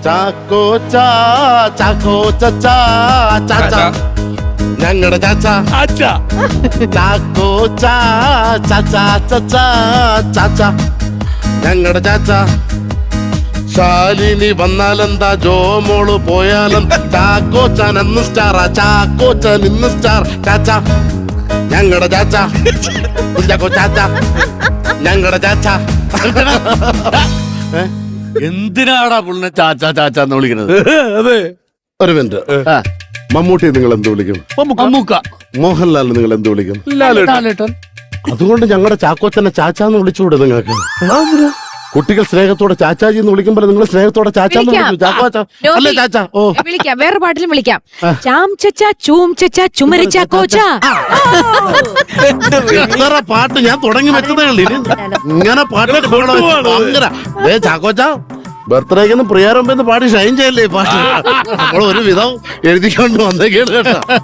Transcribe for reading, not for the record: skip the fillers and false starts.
ചാക്കോച്ച ചാക്കോച്ച ചാച്ച ഞങ്ങളുടെ ചാച്ച ചാക്കോച്ച ചാച്ച ഞങ്ങളുടെ ചാച്ച ശാലിനി വന്നാലെന്താ ജോമോള് പോയാലെന്താ ചാക്കോച്ചൻ എന്ന് സ്റ്റാറാ ചാക്കോച്ചൻ ഇന്ന് സ്റ്റാർ ചാച്ച ഞങ്ങളുടെ ചാച്ച കുഞ്ചാക്കോ ചാച്ച ഞങ്ങളുടെ ചാച്ച. എന്തിനാടാ പുള്ളിനെ ചാച്ചാ ചാച്ചാന്ന് വിളിക്കുന്നത്? അതെ. ഒരു മിനിറ്റ്. മമ്മൂട്ടി നിങ്ങൾ എന്ത് വിളിക്കും? മമ്മൂക്ക. മോഹൻലാൽ നിങ്ങൾ എന്ത് വിളിക്കും? ലാലേട്ടൻ. അതുകൊണ്ട് ഞങ്ങളുടെ ചാക്കോച്ചനെ ചാച്ചാന്ന് വിളിച്ചുകൂടെ നിങ്ങൾക്ക്? കുട്ടികൾ സ്നേഹത്തോടെ ചാച്ചാജി എന്ന് വിളിക്കുമ്പോൾ നിങ്ങൾ സ്നേഹത്തോടെ ചാച്ചാന്ന് വിളിക്കും. ചാക്കോച്ച അല്ലേ ചാച്ച? ഓ വിളിക്കാം, വേറെ പാട്ടിലും വിളിക്കാം. ചാം ചച്ച ചൂം ചച്ച ചുമരി ചാക്കോച്ച. എത്ര പാട്ട് ഞാൻ തുടങ്ങി വെച്ചതേ ഉള്ളൂ. ഇങ്ങനെ പാട്ട് ചാക്കോച്ച ബർത്ത്ഡേക്ക് പ്രിയാരംഭെന്ന് പാടി ഷൈൻ ചെയ്യല്ലേ പാട്ട്. നമ്മൾ ഒരു വിധം എഴുതിക്കൊണ്ട് വന്നേക്കാണ് കേട്ടോ.